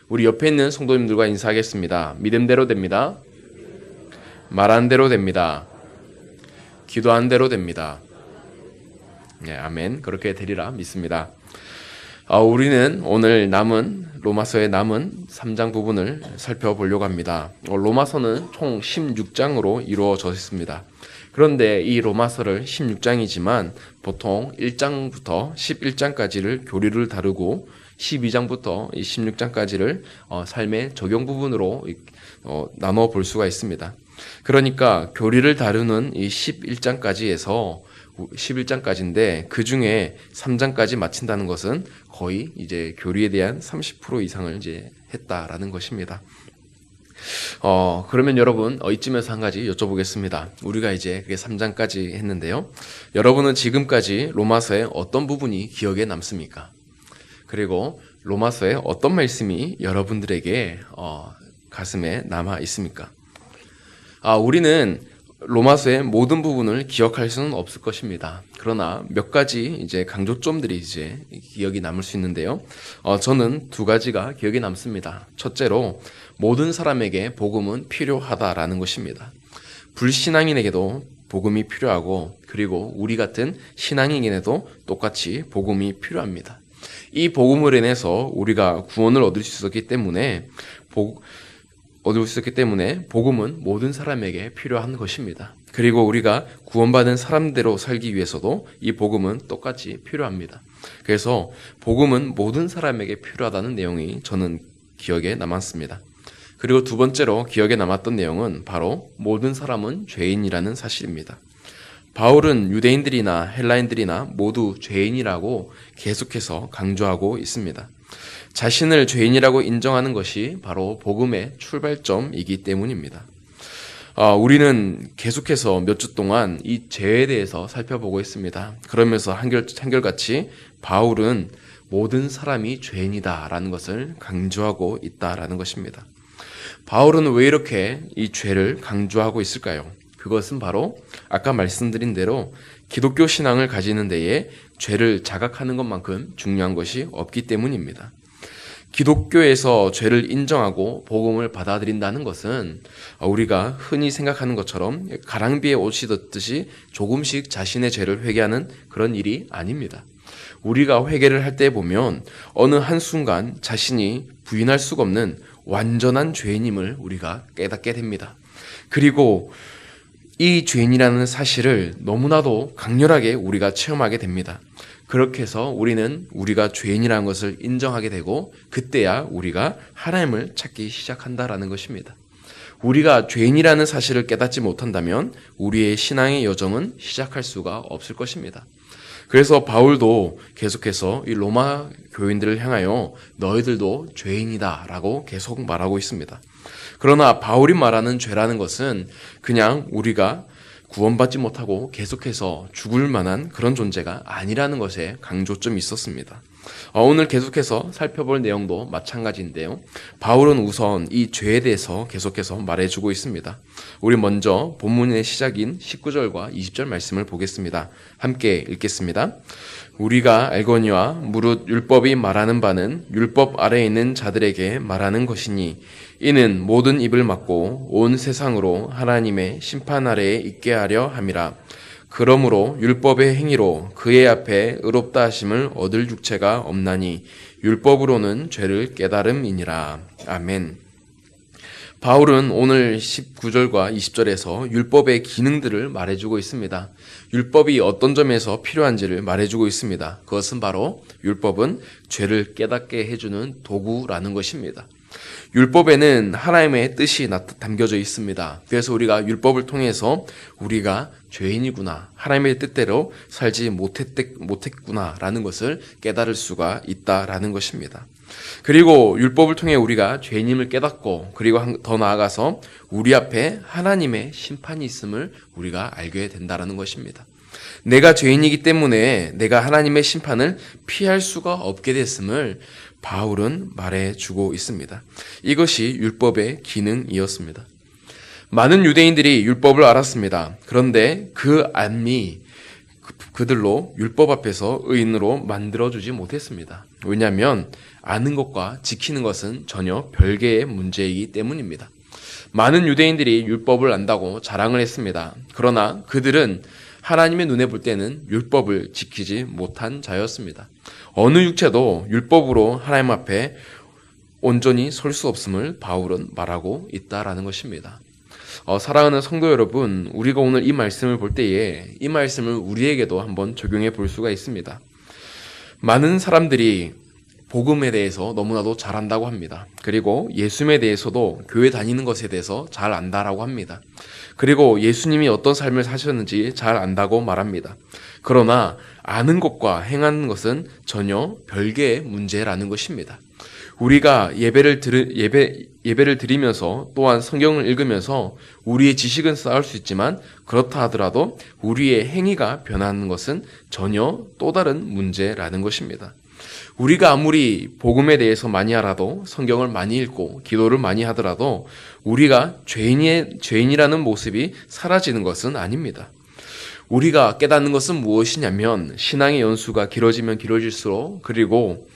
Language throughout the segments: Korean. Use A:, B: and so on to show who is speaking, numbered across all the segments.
A: 우리 옆에 있는 성도님들과 인사하겠습니다. 믿음대로 됩니다. 말한 대로 됩니다. 기도한 대로 됩니다. 네, 아멘. 그렇게 되리라 믿습니다. 우리는 오늘 로마서의 남은 3장 부분을 살펴보려고 합니다. 로마서는 총 16장으로 이루어져 있습니다. 그런데 이 로마서를 16장이지만 보통 1장부터 11장까지를 교리를 다루고 12장부터 16장까지를 삶의 적용 부분으로 나눠 볼 수가 있습니다. 그러니까 교리를 다루는 이 11장까지인데 그 중에 3장까지 마친다는 것은 거의 이제 교리에 대한 30% 이상을 이제 했다라는 것입니다. 그러면 여러분, 이쯤에서 한 가지 여쭤보겠습니다. 우리가 이제 그게 3장까지 했는데요. 여러분은 지금까지 로마서의 어떤 부분이 기억에 남습니까? 그리고 로마서의 어떤 말씀이 여러분들에게 가슴에 남아 있습니까? 우리는 로마서의 모든 부분을 기억할 수는 없을 것입니다. 그러나 몇 가지 이제 강조점들이 이제 기억이 남을 수 있는데요. 저는 두 가지가 기억에 남습니다. 첫째로 모든 사람에게 복음은 필요하다라는 것입니다. 불신앙인에게도 복음이 필요하고 그리고 우리 같은 신앙인에게도 똑같이 복음이 필요합니다. 이 복음을 인해서 우리가 구원을 얻을 수 있었기 때문에 복음은 모든 사람에게 필요한 것입니다. 그리고 우리가 구원받은 사람대로 살기 위해서도 이 복음은 똑같이 필요합니다. 그래서 복음은 모든 사람에게 필요하다는 내용이 저는 기억에 남았습니다. 그리고 두 번째로 기억에 남았던 내용은 바로 모든 사람은 죄인이라는 사실입니다. 바울은 유대인들이나 헬라인들이나 모두 죄인이라고 계속해서 강조하고 있습니다. 자신을 죄인이라고 인정하는 것이 바로 복음의 출발점이기 때문입니다. 우리는 계속해서 몇 주 동안 이 죄에 대해서 살펴보고 있습니다. 그러면서 한결같이 바울은 모든 사람이 죄인이다라는 것을 강조하고 있다라는 것입니다. 바울은 왜 이렇게 이 죄를 강조하고 있을까요? 그것은 바로 아까 말씀드린 대로 기독교 신앙을 가지는 데에 죄를 자각하는 것만큼 중요한 것이 없기 때문입니다. 기독교에서 죄를 인정하고 복음을 받아들인다는 것은 우리가 흔히 생각하는 것처럼 가랑비에 옷 씻듯이 조금씩 자신의 죄를 회개하는 그런 일이 아닙니다. 우리가 회개를 할 때 보면 어느 한순간 자신이 부인할 수가 없는 완전한 죄인임을 우리가 깨닫게 됩니다. 그리고 이 죄인이라는 사실을 너무나도 강렬하게 우리가 체험하게 됩니다. 그렇게 해서 우리는 우리가 죄인이라는 것을 인정하게 되고 그때야 우리가 하나님을 찾기 시작한다라는 것입니다. 우리가 죄인이라는 사실을 깨닫지 못한다면 우리의 신앙의 여정은 시작할 수가 없을 것입니다. 그래서 바울도 계속해서 이 로마 교인들을 향하여 너희들도 죄인이다라고 계속 말하고 있습니다. 그러나 바울이 말하는 죄라는 것은 그냥 우리가 구원받지 못하고 계속해서 죽을 만한 그런 존재가 아니라는 것에 강조점이 있었습니다. 오늘 계속해서 살펴볼 내용도 마찬가지인데요. 바울은 우선 이 죄에 대해서 계속해서 말해주고 있습니다. 우리 먼저 본문의 시작인 19절과 20절 말씀을 보겠습니다. 함께 읽겠습니다. 우리가 알거니와 무릇 율법이 말하는 바는 율법 아래에 있는 자들에게 말하는 것이니 이는 모든 입을 막고 온 세상으로 하나님의 심판 아래에 있게 하려 함이라. 그러므로 율법의 행위로 그의 앞에 의롭다 하심을 얻을 육체가 없나니 율법으로는 죄를 깨달음이니라. 아멘. 바울은 오늘 19절과 20절에서 율법의 기능들을 말해주고 있습니다. 율법이 어떤 점에서 필요한지를 말해주고 있습니다. 그것은 바로 율법은 죄를 깨닫게 해주는 도구라는 것입니다. 율법에는 하나님의 뜻이 담겨져 있습니다. 그래서 우리가 율법을 통해서 우리가 죄인이구나, 하나님의 뜻대로 살지 못했구나라는 것을 깨달을 수가 있다라는 것입니다. 그리고 율법을 통해 우리가 죄인임을 깨닫고 그리고 더 나아가서 우리 앞에 하나님의 심판이 있음을 우리가 알게 된다라는 것입니다. 내가 죄인이기 때문에 내가 하나님의 심판을 피할 수가 없게 됐음을 바울은 말해주고 있습니다. 이것이 율법의 기능이었습니다. 많은 유대인들이 율법을 알았습니다. 그런데 그 그들로 율법 앞에서 의인으로 만들어주지 못했습니다. 왜냐하면 아는 것과 지키는 것은 전혀 별개의 문제이기 때문입니다. 많은 유대인들이 율법을 안다고 자랑을 했습니다. 그러나 그들은 하나님의 눈에 볼 때는 율법을 지키지 못한 자였습니다. 어느 육체도 율법으로 하나님 앞에 온전히 설 수 없음을 바울은 말하고 있다라는 것입니다. 사랑하는 성도 여러분, 우리가 오늘 이 말씀을 볼 때에 이 말씀을 우리에게도 한번 적용해 볼 수가 있습니다. 많은 사람들이 복음에 대해서 너무나도 잘 안다고 합니다. 그리고 예수님에 대해서도 교회 다니는 것에 대해서 잘 안다라고 합니다. 그리고 예수님이 어떤 삶을 사셨는지 잘 안다고 말합니다. 그러나 아는 것과 행하는 것은 전혀 별개의 문제라는 것입니다. 우리가 예배를 드리면서 또한 성경을 읽으면서 우리의 지식은 쌓을 수 있지만 그렇다 하더라도 우리의 행위가 변하는 것은 전혀 또 다른 문제라는 것입니다. 우리가 아무리 복음에 대해서 많이 알아도 성경을 많이 읽고 기도를 많이 하더라도 우리가 죄인이라는 모습이 사라지는 것은 아닙니다. 우리가 깨닫는 것은 무엇이냐면 신앙의 연수가 길어지면 길어질수록 그리고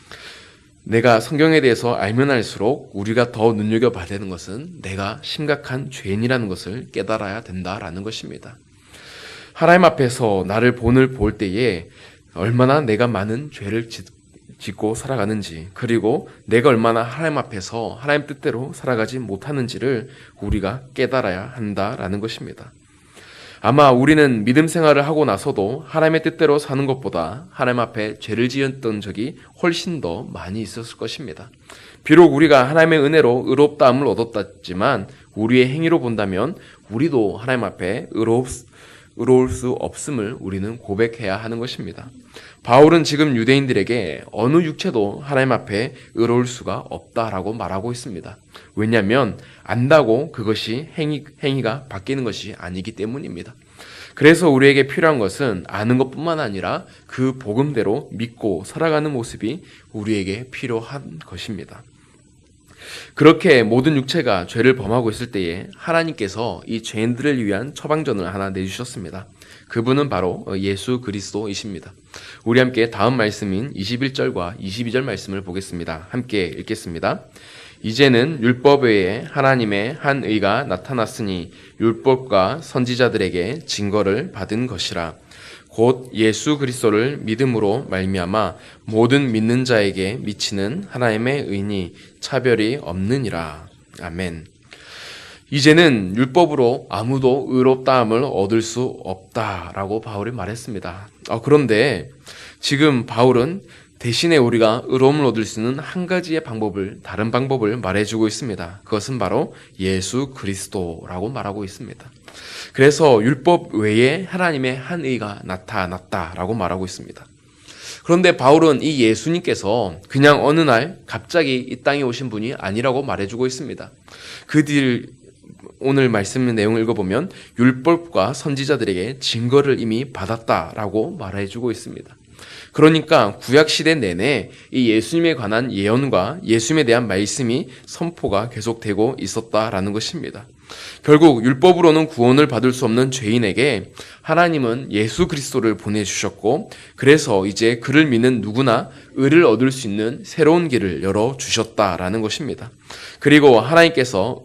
A: 내가 성경에 대해서 알면 알수록 우리가 더 눈여겨봐야 되는 것은 내가 심각한 죄인이라는 것을 깨달아야 된다라는 것입니다. 하나님 앞에서 나를 볼 때에 얼마나 내가 많은 죄를 짓고 살아가는지 그리고 내가 얼마나 하나님 앞에서 하나님 뜻대로 살아가지 못하는지를 우리가 깨달아야 한다라는 것입니다. 아마 우리는 믿음 생활을 하고 나서도 하나님의 뜻대로 사는 것보다 하나님 앞에 죄를 지었던 적이 훨씬 더 많이 있었을 것입니다. 비록 우리가 하나님의 은혜로 의롭다함을 얻었지만 우리의 행위로 본다면 우리도 하나님 앞에 의로울 수 없음을 우리는 고백해야 하는 것입니다. 바울은 지금 유대인들에게 어느 육체도 하나님 앞에 의로울 수가 없다라고 말하고 있습니다. 왜냐하면 안다고 그것이 행위가 바뀌는 것이 아니기 때문입니다. 그래서 우리에게 필요한 것은 아는 것뿐만 아니라 그 복음대로 믿고 살아가는 모습이 우리에게 필요한 것입니다. 그렇게 모든 육체가 죄를 범하고 있을 때에 하나님께서 이 죄인들을 위한 처방전을 하나 내주셨습니다. 그분은 바로 예수 그리스도이십니다. 우리 함께 다음 말씀인 21절과 22절 말씀을 보겠습니다. 함께 읽겠습니다. 이제는 율법 외에 하나님의 한 의가 나타났으니 율법과 선지자들에게 증거를 받은 것이라. 곧 예수 그리스도를 믿음으로 말미암아 모든 믿는 자에게 미치는 하나님의 의니 차별이 없느니라. 아멘. 이제는 율법으로 아무도 의롭다함을 얻을 수 없다라고 바울이 말했습니다. 그런데 지금 바울은 대신에 우리가 의로움을 얻을 수 있는 한 가지의 다른 방법을 말해주고 있습니다. 그것은 바로 예수 그리스도라고 말하고 있습니다. 그래서 율법 외에 하나님의 한 의가 나타났다라고 말하고 있습니다. 그런데 바울은 이 예수님께서 그냥 어느 날 갑자기 이 땅에 오신 분이 아니라고 말해주고 있습니다. 오늘 말씀 내용을 읽어보면 율법과 선지자들에게 증거를 이미 받았다라고 말해주고 있습니다. 그러니까 구약시대 내내 이 예수님에 관한 예언과 예수님에 대한 말씀이 선포가 계속되고 있었다라는 것입니다. 결국 율법으로는 구원을 받을 수 없는 죄인에게 하나님은 예수 그리스도를 보내주셨고 그래서 이제 그를 믿는 누구나 의를 얻을 수 있는 새로운 길을 열어주셨다라는 것입니다. 그리고 하나님께서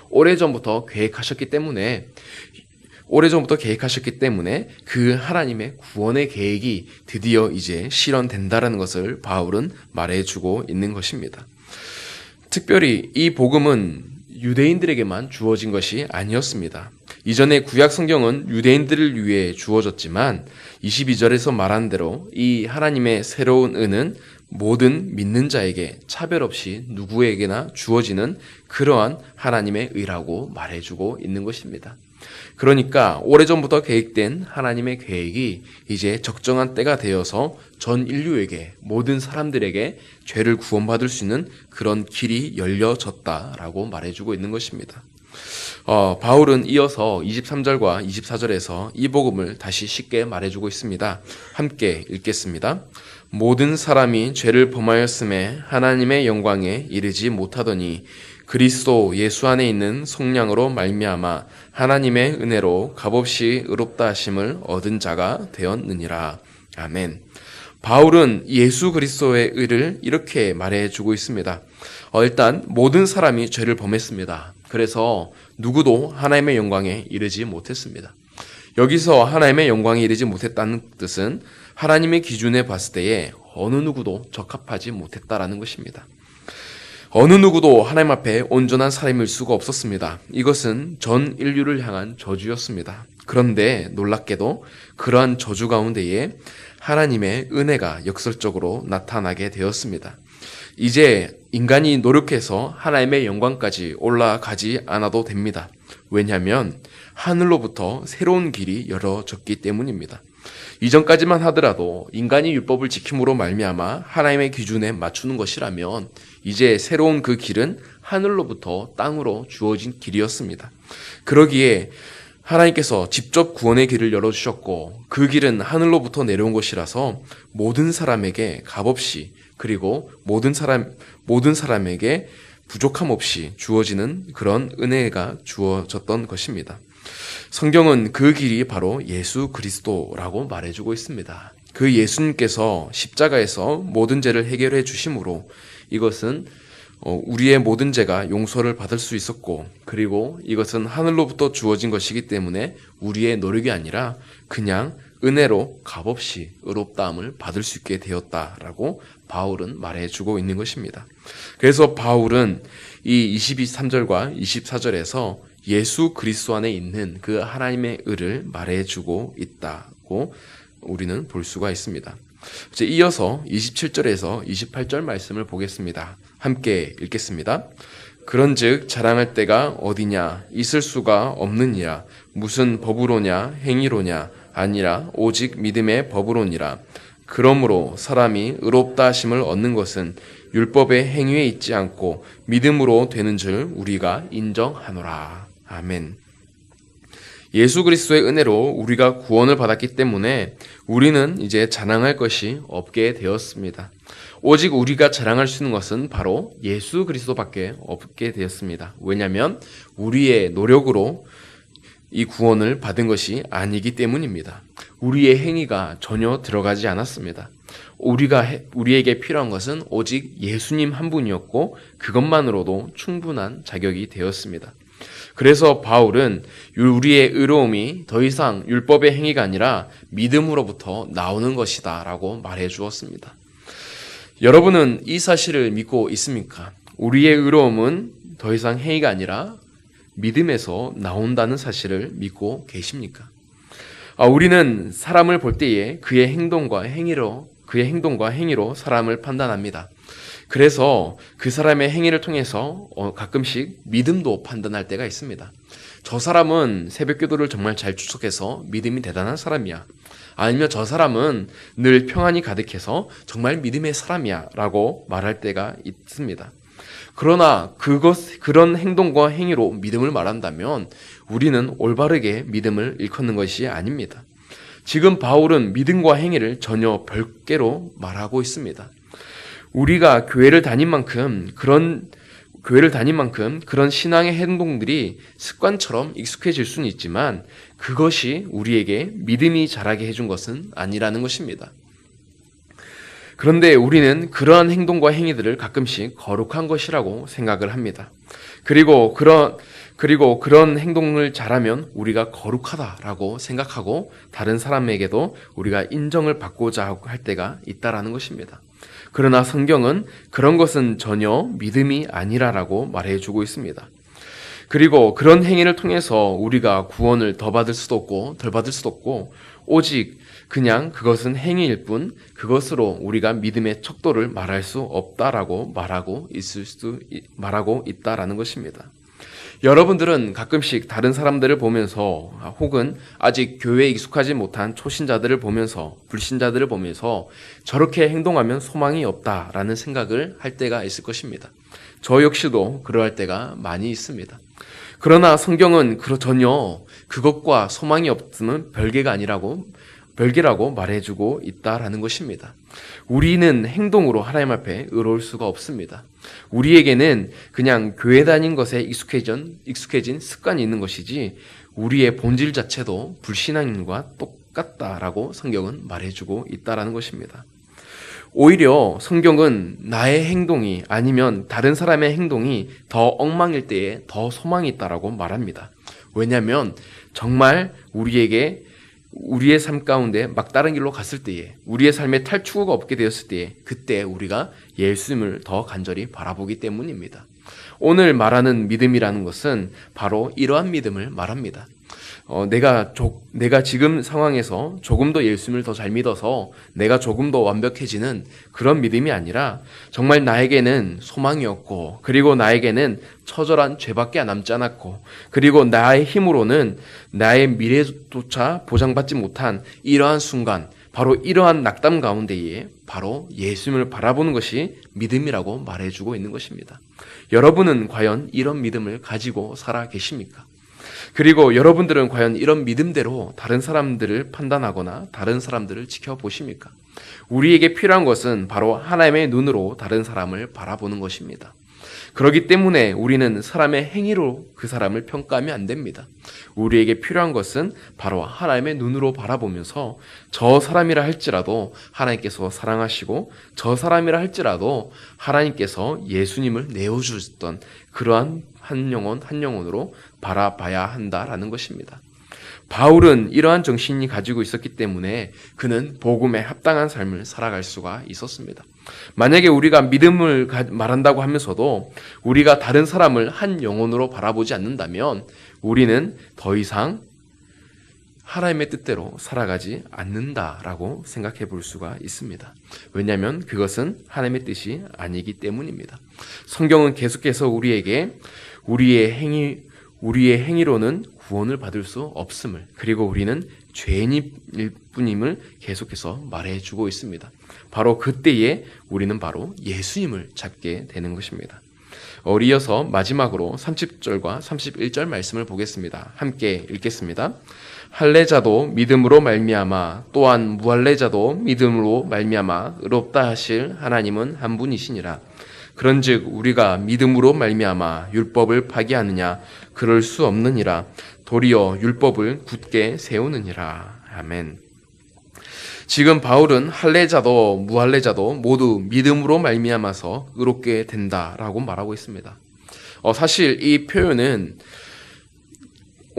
A: 오래전부터 계획하셨기 때문에 그 하나님의 구원의 계획이 드디어 이제 실현된다라는 것을 바울은 말해주고 있는 것입니다. 특별히 이 복음은 유대인들에게만 주어진 것이 아니었습니다. 이전에 구약 성경은 유대인들을 위해 주어졌지만 22절에서 말한 대로 이 하나님의 새로운 은은 모든 믿는 자에게 차별 없이 누구에게나 주어지는 그러한 하나님의 의라고 말해주고 있는 것입니다. 그러니까 오래전부터 계획된 하나님의 계획이 이제 적정한 때가 되어서 전 인류에게 모든 사람들에게 죄를 구원받을 수 있는 그런 길이 열려졌다라고 말해주고 있는 것입니다. 바울은 이어서 23절과 24절에서 이 복음을 다시 쉽게 말해주고 있습니다. 함께 읽겠습니다. 모든 사람이 죄를 범하였음에 하나님의 영광에 이르지 못하더니 그리스도 예수 안에 있는 성령으로 말미암아 하나님의 은혜로 값없이 의롭다 하심을 얻은 자가 되었느니라. 아멘. 바울은 예수 그리스도의 의를 이렇게 말해주고 있습니다. 일단 모든 사람이 죄를 범했습니다. 그래서 누구도 하나님의 영광에 이르지 못했습니다. 여기서 하나님의 영광에 이르지 못했다는 뜻은 하나님의 기준에 봤을 때에 어느 누구도 적합하지 못했다라는 것입니다. 어느 누구도 하나님 앞에 온전한 사람일 수가 없었습니다. 이것은 전 인류를 향한 저주였습니다. 그런데 놀랍게도 그러한 저주 가운데에 하나님의 은혜가 역설적으로 나타나게 되었습니다. 이제 인간이 노력해서 하나님의 영광까지 올라가지 않아도 됩니다. 왜냐하면 하늘로부터 새로운 길이 열어졌기 때문입니다. 이전까지만 하더라도 인간이 율법을 지킴으로 말미암아 하나님의 기준에 맞추는 것이라면 이제 새로운 그 길은 하늘로부터 땅으로 주어진 길이었습니다. 그러기에 하나님께서 직접 구원의 길을 열어주셨고 그 길은 하늘로부터 내려온 것이라서 모든 사람에게 값없이 그리고 모든 사람에게 부족함 없이 주어지는 그런 은혜가 주어졌던 것입니다. 성경은 그 길이 바로 예수 그리스도라고 말해주고 있습니다. 그 예수님께서 십자가에서 모든 죄를 해결해 주심으로 이것은 우리의 모든 죄가 용서를 받을 수 있었고 그리고 이것은 하늘로부터 주어진 것이기 때문에 우리의 노력이 아니라 그냥 은혜로 값없이 의롭다함을 받을 수 있게 되었다라고 바울은 말해주고 있는 것입니다. 그래서 바울은 이 23절과 24절에서 예수 그리스도 안에 있는 그 하나님의 의를 말해주고 있다고 우리는 볼 수가 있습니다. 이제 이어서 27절에서 28절 말씀을 보겠습니다. 함께 읽겠습니다. 그런즉 자랑할 때가 어디냐 있을 수가 없느니라. 무슨 법으로냐 행위로냐 아니라 오직 믿음의 법으로니라. 그러므로 사람이 의롭다 하심을 얻는 것은 율법의 행위에 있지 않고 믿음으로 되는 줄 우리가 인정하노라. 아멘. 예수 그리스도의 은혜로 우리가 구원을 받았기 때문에 우리는 이제 자랑할 것이 없게 되었습니다. 오직 우리가 자랑할 수 있는 것은 바로 예수 그리스도밖에 없게 되었습니다. 왜냐하면 우리의 노력으로 이 구원을 받은 것이 아니기 때문입니다. 우리의 행위가 전혀 들어가지 않았습니다. 우리에게 필요한 것은 오직 예수님 한 분이었고 그것만으로도 충분한 자격이 되었습니다. 그래서 바울은 우리의 의로움이 더 이상 율법의 행위가 아니라 믿음으로부터 나오는 것이다 라고 말해 주었습니다. 여러분은 이 사실을 믿고 있습니까? 우리의 의로움은 더 이상 행위가 아니라 믿음에서 나온다는 사실을 믿고 계십니까? 우리는 사람을 볼 때에 그의 행동과 행위로 사람을 판단합니다. 그래서 그 사람의 행위를 통해서 가끔씩 믿음도 판단할 때가 있습니다. 저 사람은 새벽기도를 정말 잘 추석해서 믿음이 대단한 사람이야. 아니면 저 사람은 늘 평안이 가득해서 정말 믿음의 사람이야 라고 말할 때가 있습니다. 그러나 그런 행동과 행위로 믿음을 말한다면 우리는 올바르게 믿음을 일컫는 것이 아닙니다. 지금 바울은 믿음과 행위를 전혀 별개로 말하고 있습니다. 우리가 교회를 다닌 만큼 그런 신앙의 행동들이 습관처럼 익숙해질 수는 있지만 그것이 우리에게 믿음이 자라게 해준 것은 아니라는 것입니다. 그런데 우리는 그러한 행동과 행위들을 가끔씩 거룩한 것이라고 생각을 합니다. 그리고 그런 행동을 잘하면 우리가 거룩하다라고 생각하고 다른 사람에게도 우리가 인정을 받고자 할 때가 있다라는 것입니다. 그러나 성경은 그런 것은 전혀 믿음이 아니라라고 말해주고 있습니다. 그리고 그런 행위를 통해서 우리가 구원을 더 받을 수도 없고 덜 받을 수도 없고 오직 그냥 그것은 행위일 뿐 그것으로 우리가 믿음의 척도를 말할 수 없다라고 말하고 있다라는 것입니다. 여러분들은 가끔씩 다른 사람들을 보면서 혹은 아직 교회에 익숙하지 못한 초신자들을 보면서 불신자들을 보면서 저렇게 행동하면 소망이 없다라는 생각을 할 때가 있을 것입니다. 저 역시도 그러할 때가 많이 있습니다. 그러나 성경은 전혀 그것과 소망이 없음은 별개가 아니라고 별개라고 말해주고 있다라는 것입니다. 우리는 행동으로 하나님 앞에 의로울 수가 없습니다. 우리에게는 그냥 교회 다닌 것에 익숙해진 습관이 있는 것이지 우리의 본질 자체도 불신앙인과 똑같다라고 성경은 말해주고 있다라는 것입니다. 오히려 성경은 나의 행동이 아니면 다른 사람의 행동이 더 엉망일 때에 더 소망이 있다라고 말합니다. 왜냐하면 정말 우리의 삶 가운데 막다른 길로 갔을 때에, 우리의 삶에 탈출구가 없게 되었을 때에, 그때 우리가 예수님을 더 간절히 바라보기 때문입니다. 오늘 말하는 믿음이라는 것은 바로 이러한 믿음을 말합니다. 내가 지금 상황에서 조금 더 예수님을 더 잘 믿어서 내가 조금 더 완벽해지는 그런 믿음이 아니라 정말 나에게는 소망이 없고, 그리고 나에게는 처절한 죄밖에 남지 않았고, 그리고 나의 힘으로는 나의 미래조차 보장받지 못한 이러한 순간, 바로 이러한 낙담 가운데에 바로 예수님을 바라보는 것이 믿음이라고 말해주고 있는 것입니다. 여러분은 과연 이런 믿음을 가지고 살아 계십니까? 그리고 여러분들은 과연 이런 믿음대로 다른 사람들을 판단하거나 다른 사람들을 지켜보십니까? 우리에게 필요한 것은 바로 하나님의 눈으로 다른 사람을 바라보는 것입니다. 그렇기 때문에 우리는 사람의 행위로 그 사람을 평가하면 안 됩니다. 우리에게 필요한 것은 바로 하나님의 눈으로 바라보면서 저 사람이라 할지라도 하나님께서 사랑하시고, 저 사람이라 할지라도 하나님께서 예수님을 내어주셨던 그러한 한 영혼 한 영혼으로 바라봐야 한다라는 것입니다. 바울은 이러한 정신이 가지고 있었기 때문에 그는 복음에 합당한 삶을 살아갈 수가 있었습니다. 만약에 우리가 믿음을 말한다고 하면서도 우리가 다른 사람을 한 영혼으로 바라보지 않는다면 우리는 더 이상 하나님의 뜻대로 살아가지 않는다라고 생각해 볼 수가 있습니다. 왜냐하면 그것은 하나님의 뜻이 아니기 때문입니다. 성경은 계속해서 우리에게 우리의 행위로는 구원을 받을 수 없음을, 그리고 우리는 죄인일 뿐임을 계속해서 말해주고 있습니다. 바로 그때에 우리는 바로 예수님을 찾게 되는 것입니다. 이어서 마지막으로 30절과 31절 말씀을 보겠습니다. 함께 읽겠습니다. 할례자도 믿음으로 말미암아 또한 무할례자도 믿음으로 말미암아 의롭다 하실 하나님은 한 분이시니라. 그런즉 우리가 믿음으로 말미암아 율법을 파기하느냐? 그럴 수 없느니라. 도리어 율법을 굳게 세우느니라. 아멘. 지금 바울은 할례자도 무할례자도 모두 믿음으로 말미암아서 의롭게 된다라고 말하고 있습니다. 사실 이 표현은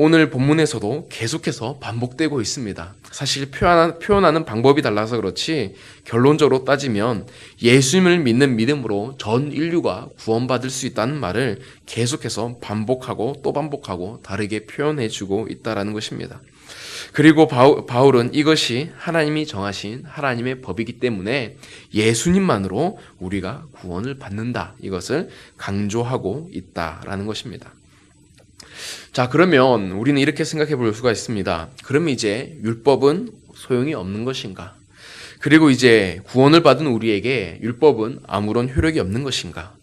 A: 오늘 본문에서도 계속해서 반복되고 있습니다. 사실 표현하는 방법이 달라서 그렇지 결론적으로 따지면 예수님을 믿는 믿음으로 전 인류가 구원받을 수 있다는 말을 계속해서 반복하고 또 반복하고 다르게 표현해주고 있다는 것입니다. 그리고 바울은 이것이 하나님이 정하신 하나님의 법이기 때문에 예수님만으로 우리가 구원을 받는다, 이것을 강조하고 있다라는 것입니다. 자, 그러면 우리는 이렇게 생각해 볼 수가 있습니다. 그럼 이제 율법은 소용이 없는 것인가? 그리고 이제 구원을 받은 우리에게 율법은 아무런 효력이 없는 것인가?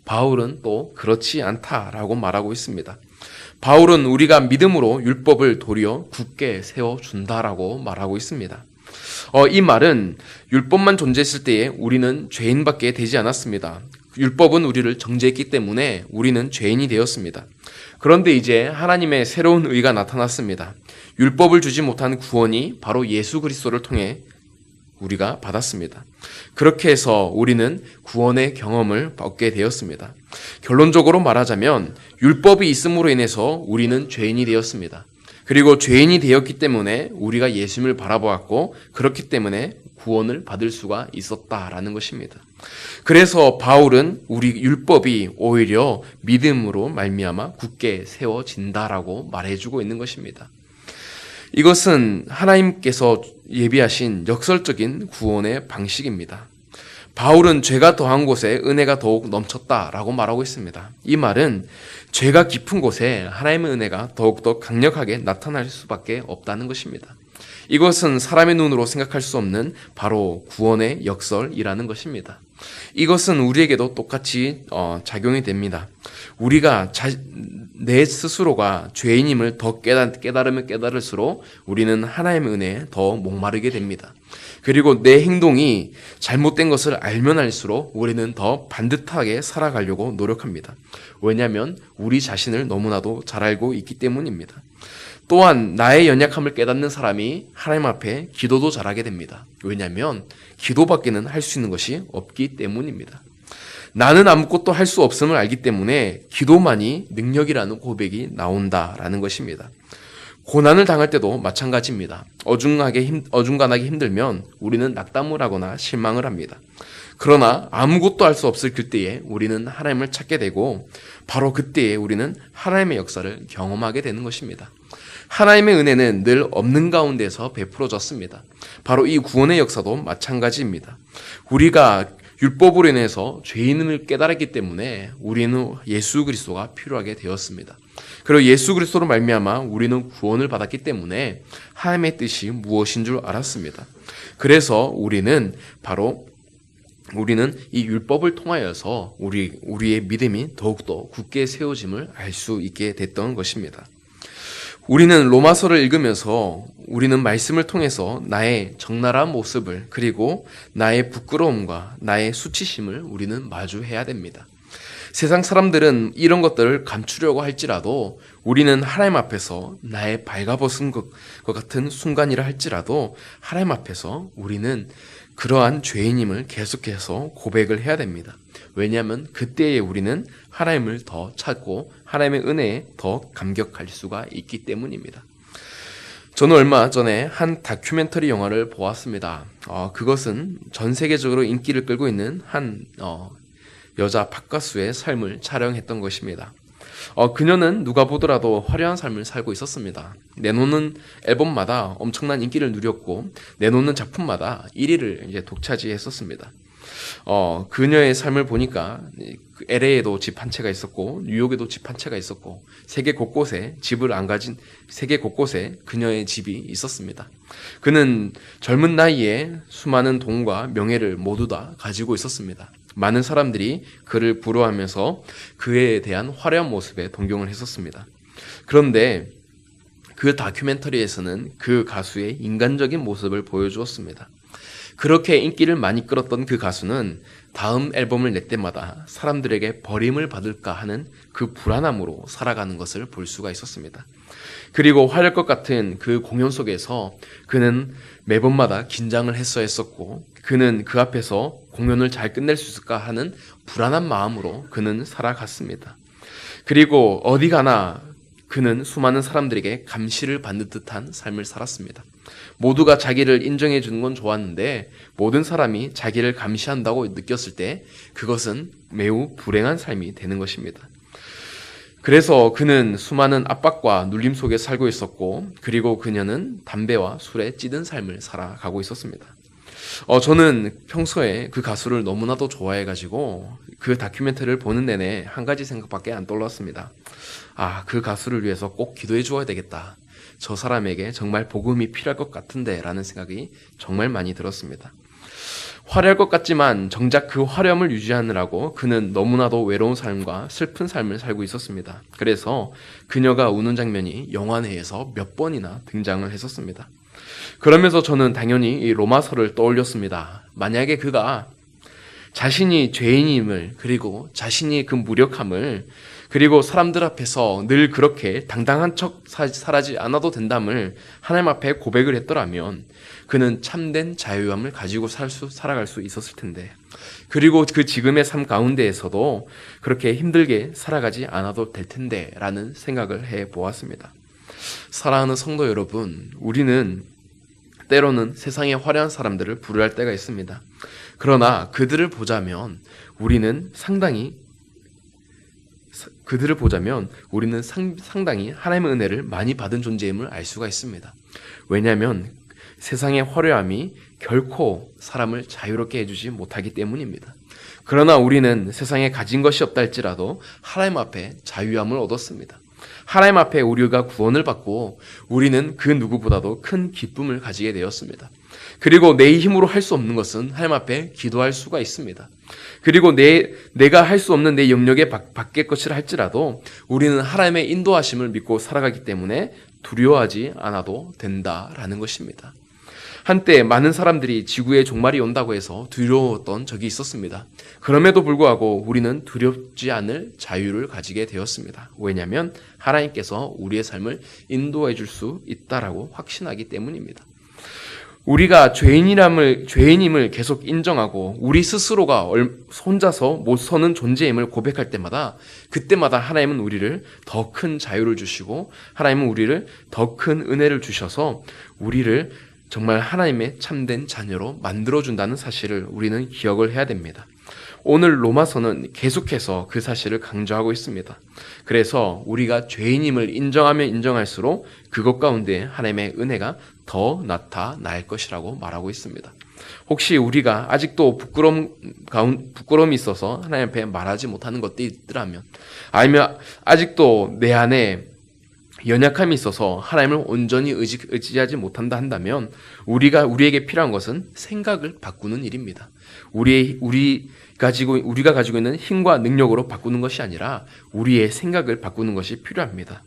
A: 바울은 또 그렇지 않다라고 말하고 있습니다. 바울은 우리가 믿음으로 율법을 도리어 굳게 세워준다라고 말하고 있습니다. 이 말은 율법만 존재했을 때에 우리는 죄인밖에 되지 않았습니다. 율법은 우리를 정죄했기 때문에 우리는 죄인이 되었습니다. 그런데 이제 하나님의 새로운 의가 나타났습니다. 율법을 주지 못한 구원이 바로 예수 그리스도를 통해 우리가 받았습니다. 그렇게 해서 우리는 구원의 경험을 얻게 되었습니다. 결론적으로 말하자면 율법이 있음으로 인해서 우리는 죄인이 되었습니다. 그리고 죄인이 되었기 때문에 우리가 예수님을 바라보았고, 그렇기 때문에 구원을 받을 수가 있었다라는 것입니다. 그래서 바울은 우리 율법이 오히려 믿음으로 말미암아 굳게 세워진다라고 말해주고 있는 것입니다. 이것은 하나님께서 예비하신 역설적인 구원의 방식입니다. 바울은 죄가 더한 곳에 은혜가 더욱 넘쳤다라고 말하고 있습니다. 이 말은 죄가 깊은 곳에 하나님의 은혜가 더욱더 강력하게 나타날 수밖에 없다는 것입니다. 이것은 사람의 눈으로 생각할 수 없는 바로 구원의 역설이라는 것입니다. 이것은 우리에게도 똑같이 작용이 됩니다. 우리가 내 스스로가 죄인임을 더 깨달으면 깨달을수록 우리는 하나님의 은혜에 더 목마르게 됩니다. 그리고 내 행동이 잘못된 것을 알면 알수록 우리는 더 반듯하게 살아가려고 노력합니다. 왜냐하면 우리 자신을 너무나도 잘 알고 있기 때문입니다. 또한 나의 연약함을 깨닫는 사람이 하나님 앞에 기도도 잘하게 됩니다. 왜냐하면 기도밖에는 할 수 있는 것이 없기 때문입니다. 나는 아무것도 할 수 없음을 알기 때문에 기도만이 능력이라는 고백이 나온다라는 것입니다. 고난을 당할 때도 마찬가지입니다. 어중간하게 힘들면 우리는 낙담을 하거나 실망을 합니다. 그러나 아무것도 할 수 없을 그때에 우리는 하나님을 찾게 되고 바로 그때에 우리는 하나님의 역사를 경험하게 되는 것입니다. 하나님의 은혜는 늘 없는 가운데서 베풀어졌습니다. 바로 이 구원의 역사도 마찬가지입니다. 우리가 율법으로 인해서 죄인을 깨달았기 때문에 우리는 예수 그리스도가 필요하게 되었습니다. 그리고 예수 그리스도로 말미암아 우리는 구원을 받았기 때문에 하나님의 뜻이 무엇인 줄 알았습니다. 그래서 우리는 이 율법을 통하여서 우리의 믿음이 더욱더 굳게 세워짐을 알 수 있게 됐던 것입니다. 우리는 로마서를 읽으면서 우리는 말씀을 통해서 나의 적나라한 모습을 그리고 나의 부끄러움과 나의 수치심을 우리는 마주해야 됩니다. 세상 사람들은 이런 것들을 감추려고 할지라도 우리는 하나님 앞에서 나의 발가벗은 것 같은 순간이라 할지라도 하나님 앞에서 우리는 그러한 죄인임을 계속해서 고백을 해야 됩니다. 왜냐하면 그때에 우리는 하나님을 더 찾고 하나님의 은혜에 더 감격할 수가 있기 때문입니다. 저는 얼마 전에 한 다큐멘터리 영화를 보았습니다. 그것은 전 세계적으로 인기를 끌고 있는 한 여자 팝가수의 삶을 촬영했던 것입니다. 그녀는 누가 보더라도 화려한 삶을 살고 있었습니다. 내놓는 앨범마다 엄청난 인기를 누렸고 내놓는 작품마다 1위를 이제 독차지했었습니다. 그녀의 삶을 보니까 LA에도 집 한 채가 있었고 뉴욕에도 집 한 채가 있었고 세계 곳곳에 집을 안 가진 세계 곳곳에 그녀의 집이 있었습니다. 그는 젊은 나이에 수많은 돈과 명예를 모두 다 가지고 있었습니다. 많은 사람들이 그를 부러워하면서 그에 대한 화려한 모습에 동경을 했었습니다. 그런데 그 다큐멘터리에서는 그 가수의 인간적인 모습을 보여주었습니다. 그렇게 인기를 많이 끌었던 그 가수는 다음 앨범을 낼 때마다 사람들에게 버림을 받을까 하는 그 불안함으로 살아가는 것을 볼 수가 있었습니다. 그리고 화려할 것 같은 그 공연 속에서 그는 매번마다 긴장을 했어야 했었고 그는 그 앞에서 공연을 잘 끝낼 수 있을까 하는 불안한 마음으로 그는 살아갔습니다. 그리고 어디 가나 그는 수많은 사람들에게 감시를 받는 듯한 삶을 살았습니다. 모두가 자기를 인정해 주는 건 좋았는데 모든 사람이 자기를 감시한다고 느꼈을 때 그것은 매우 불행한 삶이 되는 것입니다. 그래서 그는 수많은 압박과 눌림 속에 살고 있었고 그리고 그녀는 담배와 술에 찌든 삶을 살아가고 있었습니다. 저는 평소에 그 가수를 너무나도 좋아해가지고 그 다큐멘터리를 보는 내내 한 가지 생각밖에 안 떠올랐습니다. 그 가수를 위해서 꼭 기도해 주어야 되겠다. 저 사람에게 정말 복음이 필요할 것 같은데 라는 생각이 정말 많이 들었습니다. 화려할 것 같지만 정작 그 화려함을 유지하느라고 그는 너무나도 외로운 삶과 슬픈 삶을 살고 있었습니다. 그래서 그녀가 우는 장면이 영화 내에서 몇 번이나 등장을 했었습니다. 그러면서 저는 당연히 이 로마서를 떠올렸습니다. 만약에 그가 자신이 죄인임을 그리고 자신이 그 무력함을 그리고 사람들 앞에서 늘 그렇게 당당한 척 살아지 않아도 된담을 하나님 앞에 고백을 했더라면 그는 참된 자유함을 가지고 살아갈 수 있었을 텐데 그리고 그 지금의 삶 가운데에서도 그렇게 힘들게 살아가지 않아도 될 텐데 라는 생각을 해보았습니다. 사랑하는 성도 여러분, 우리는 때로는 세상의 화려한 사람들을 부러워할 때가 있습니다. 그러나 그들을 보자면 우리는 상당히 하나님의 은혜를 많이 받은 존재임을 알 수가 있습니다. 왜냐하면 세상의 화려함이 결코 사람을 자유롭게 해주지 못하기 때문입니다. 그러나 우리는 세상에 가진 것이 없다 할지라도 하나님 앞에 자유함을 얻었습니다. 하나님 앞에 우리가 구원을 받고 우리는 그 누구보다도 큰 기쁨을 가지게 되었습니다. 그리고 내 힘으로 할 수 없는 것은 하나님 앞에 기도할 수가 있습니다. 그리고 내가 할 수 없는 내 영역의 밖의 것이라 할지라도 우리는 하나님의 인도하심을 믿고 살아가기 때문에 두려워하지 않아도 된다라는 것입니다. 한때 많은 사람들이 지구의 종말이 온다고 해서 두려웠던 적이 있었습니다. 그럼에도 불구하고 우리는 두렵지 않을 자유를 가지게 되었습니다. 왜냐하면 하나님께서 우리의 삶을 인도해 줄 수 있다라고 확신하기 때문입니다. 우리가 죄인임을 계속 인정하고 우리 스스로가 혼자서 못 서는 존재임을 고백할 때마다 그때마다 하나님은 우리를 더 큰 자유를 주시고 하나님은 우리를 더 큰 은혜를 주셔서 우리를 정말 하나님의 참된 자녀로 만들어준다는 사실을 우리는 기억을 해야 됩니다. 오늘 로마서는 계속해서 그 사실을 강조하고 있습니다. 그래서 우리가 죄인임을 인정하면 인정할수록 그것 가운데 하나님의 은혜가 더 나타날 것이라고 말하고 있습니다. 혹시 우리가 아직도 부끄러움이 있어서 하나님 앞에 말하지 못하는 것들이 있더라면, 아니면 아직도 내 안에 연약함이 있어서 하나님을 온전히 의지하지 못한다 한다면 우리에게 필요한 것은 생각을 바꾸는 일입니다. 우리가 가지고 있는 힘과 능력으로 바꾸는 것이 아니라 우리의 생각을 바꾸는 것이 필요합니다.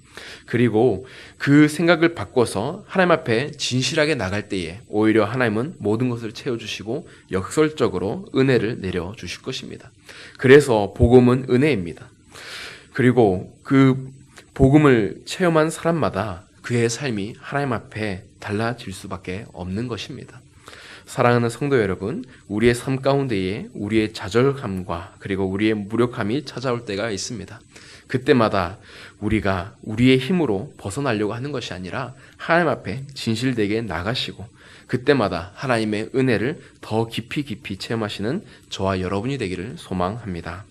A: 그리고 그 생각을 바꿔서 하나님 앞에 진실하게 나갈 때에 오히려 하나님은 모든 것을 채워주시고 역설적으로 은혜를 내려주실 것입니다. 그래서 복음은 은혜입니다. 그리고 그 복음을 체험한 사람마다 그의 삶이 하나님 앞에 달라질 수밖에 없는 것입니다. 사랑하는 성도 여러분, 우리의 삶 가운데에 우리의 좌절감과 그리고 우리의 무력함이 찾아올 때가 있습니다. 그때마다 우리가 우리의 힘으로 벗어나려고 하는 것이 아니라 하나님 앞에 진실되게 나가시고 그때마다 하나님의 은혜를 더 깊이 체험하시는 저와 여러분이 되기를 소망합니다.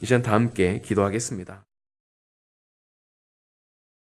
A: 이제 다 함께 기도하겠습니다.